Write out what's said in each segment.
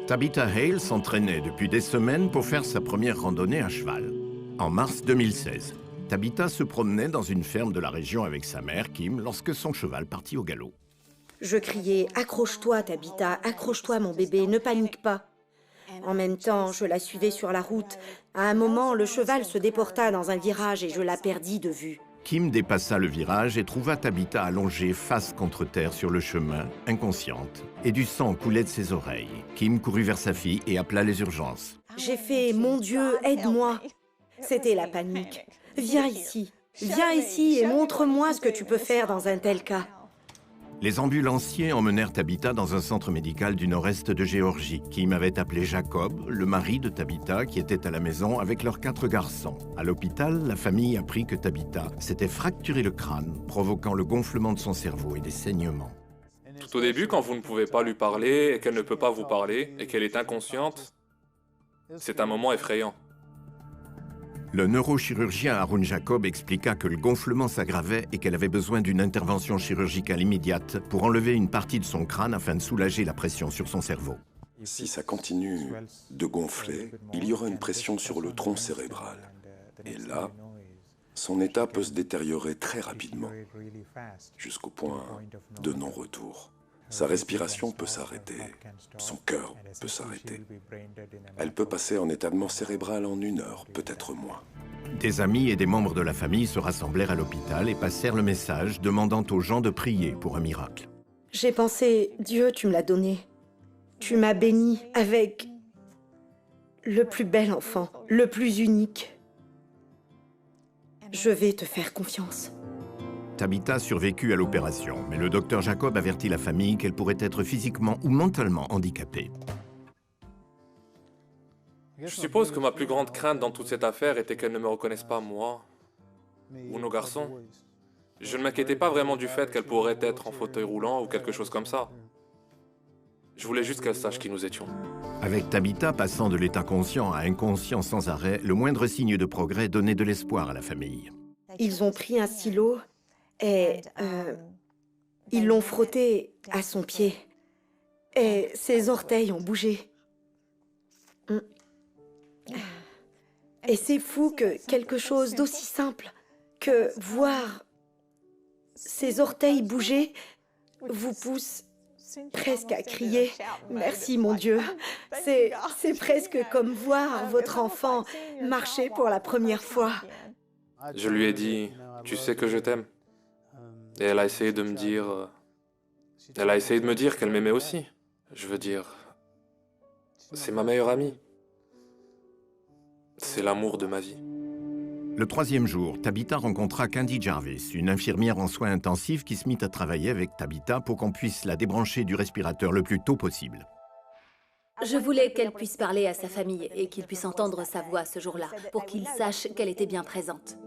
Tabitha Hale s'entraînait depuis des semaines pour faire sa première randonnée à cheval. En mars 2016, Tabitha se promenait dans une ferme de la région avec sa mère, Kim, lorsque son cheval partit au galop. Je criais « Accroche-toi, Tabitha, accroche-toi, mon bébé, ne panique pas ». En même temps, je la suivais sur la route. À un moment, le cheval se déporta dans un virage et je la perdis de vue. Kim dépassa le virage et trouva Tabitha allongée face contre terre sur le chemin, inconsciente, et du sang coulait de ses oreilles. Kim courut vers sa fille et appela les urgences. J'ai fait « Mon Dieu, aide-moi ». C'était la panique. « Viens ici et montre-moi ce que tu peux faire dans un tel cas ». Les ambulanciers emmenèrent Tabitha dans un centre médical du nord-est de Géorgie. Kim avait appelé Jacob, le mari de Tabitha, qui était à la maison avec leurs 4 garçons. À l'hôpital, la famille apprit que Tabitha s'était fracturé le crâne, provoquant le gonflement de son cerveau et des saignements. Tout au début, quand vous ne pouvez pas lui parler et qu'elle ne peut pas vous parler et qu'elle est inconsciente, c'est un moment effrayant. Le neurochirurgien Arun Jacob expliqua que le gonflement s'aggravait et qu'elle avait besoin d'une intervention chirurgicale immédiate pour enlever une partie de son crâne afin de soulager la pression sur son cerveau. Si ça continue de gonfler, il y aura une pression sur le tronc cérébral. Et là, son état peut se détériorer très rapidement, jusqu'au point de non-retour. Sa respiration peut s'arrêter, son cœur peut s'arrêter. Elle peut passer en étalement cérébral en 1 heure, peut-être moins. Des amis et des membres de la famille se rassemblèrent à l'hôpital et passèrent le message demandant aux gens de prier pour un miracle. J'ai pensé « Dieu, tu me l'as donné. Tu m'as béni avec le plus bel enfant, le plus unique. Je vais te faire confiance. » Tabitha survécut à l'opération, mais le docteur Jacob avertit la famille qu'elle pourrait être physiquement ou mentalement handicapée. Je suppose que ma plus grande crainte dans toute cette affaire était qu'elle ne me reconnaisse pas, moi, ou nos garçons. Je ne m'inquiétais pas vraiment du fait qu'elle pourrait être en fauteuil roulant ou quelque chose comme ça. Je voulais juste qu'elle sache qui nous étions. Avec Tabitha passant de l'état conscient à inconscient sans arrêt, le moindre signe de progrès donnait de l'espoir à la famille. Ils ont pris un stylo et ils l'ont frotté à son pied. Et ses orteils ont bougé. Et c'est fou que quelque chose d'aussi simple que voir ses orteils bouger vous pousse presque à crier « Merci mon Dieu ». C'est presque comme voir votre enfant marcher pour la première fois. Je lui ai dit « Tu sais que je t'aime ». Et elle a essayé de me dire... Elle a essayé de me dire qu'elle m'aimait aussi. Je veux dire... C'est ma meilleure amie. C'est l'amour de ma vie. Le 3e jour, Tabitha rencontra Candy Jarvis, une infirmière en soins intensifs qui se mit à travailler avec Tabitha pour qu'on puisse la débrancher du respirateur le plus tôt possible. Je voulais qu'elle puisse parler à sa famille et qu'il puisse entendre sa voix ce jour-là, pour qu'il sache qu'elle était bien présente.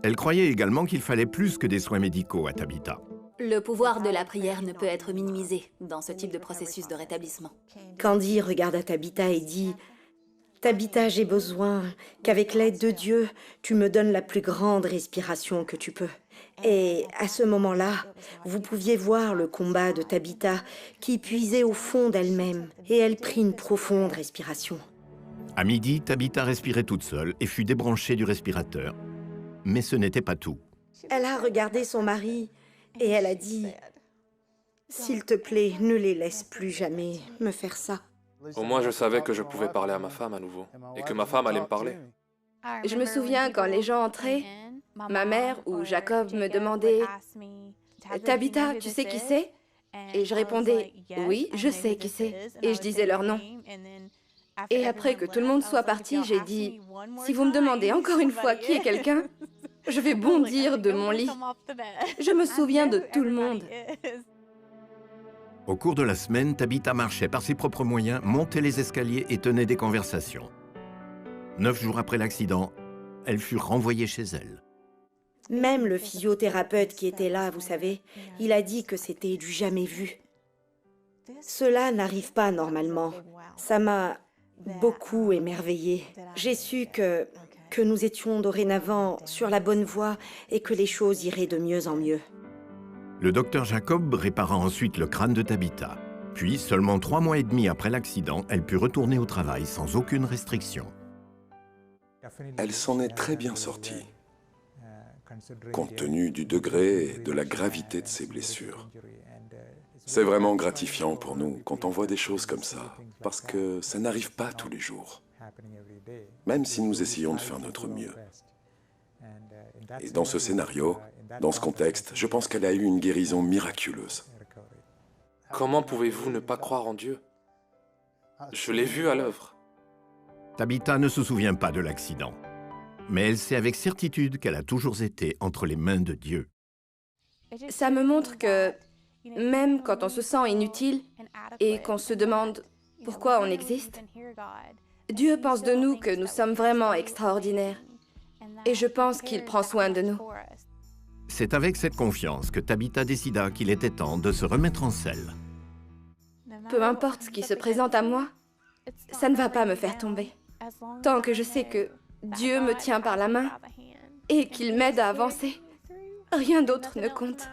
Elle croyait également qu'il fallait plus que des soins médicaux à Tabitha. Le pouvoir de la prière ne peut être minimisé dans ce type de processus de rétablissement. Candy regarda Tabitha et dit « Tabitha, j'ai besoin qu'avec l'aide de Dieu, tu me donnes la plus grande respiration que tu peux. » Et à ce moment-là, vous pouviez voir le combat de Tabitha qui puisait au fond d'elle-même et elle prit une profonde respiration. À midi, Tabitha respirait toute seule et fut débranchée du respirateur. Mais ce n'était pas tout. Elle a regardé son mari et elle a dit « S'il te plaît, ne les laisse plus jamais me faire ça. » Au moins, je savais que je pouvais parler à ma femme à nouveau, et que ma femme allait me parler. Je me souviens quand les gens entraient, ma mère ou Jacob me demandait « Tabitha, tu sais qui c'est ?» Et je répondais « Oui, je sais qui c'est. » Et je disais leur nom. Et après que tout le monde soit parti, j'ai dit « Si vous me demandez encore une fois qui est quelqu'un, je vais bondir de mon lit. Je me souviens de tout le monde. » Au cours de la semaine, Tabitha marchait par ses propres moyens, montait les escaliers et tenait des conversations. 9 jours après l'accident, elle fut renvoyée chez elle. Même le physiothérapeute qui était là, vous savez, il a dit que c'était du jamais vu. Cela n'arrive pas normalement. Ça m'a beaucoup émerveillée. J'ai su que nous étions dorénavant sur la bonne voie et que les choses iraient de mieux en mieux. Le docteur Jacob répara ensuite le crâne de Tabitha. Puis, seulement 3 mois et demi après l'accident, elle put retourner au travail sans aucune restriction. Elle s'en est très bien sortie, compte tenu du degré et de la gravité de ses blessures. C'est vraiment gratifiant pour nous quand on voit des choses comme ça, parce que ça n'arrive pas tous les jours, même si nous essayons de faire notre mieux. Et dans ce scénario, dans ce contexte, je pense qu'elle a eu une guérison miraculeuse. Comment pouvez-vous ne pas croire en Dieu? Je l'ai vu à l'œuvre. Tabitha ne se souvient pas de l'accident, mais elle sait avec certitude qu'elle a toujours été entre les mains de Dieu. Ça me montre que même quand on se sent inutile et qu'on se demande pourquoi on existe, Dieu pense de nous que nous sommes vraiment extraordinaires. Et je pense qu'il prend soin de nous. C'est avec cette confiance que Tabitha décida qu'il était temps de se remettre en selle. Peu importe ce qui se présente à moi, ça ne va pas me faire tomber. Tant que je sais que Dieu me tient par la main et qu'il m'aide à avancer, rien d'autre ne compte.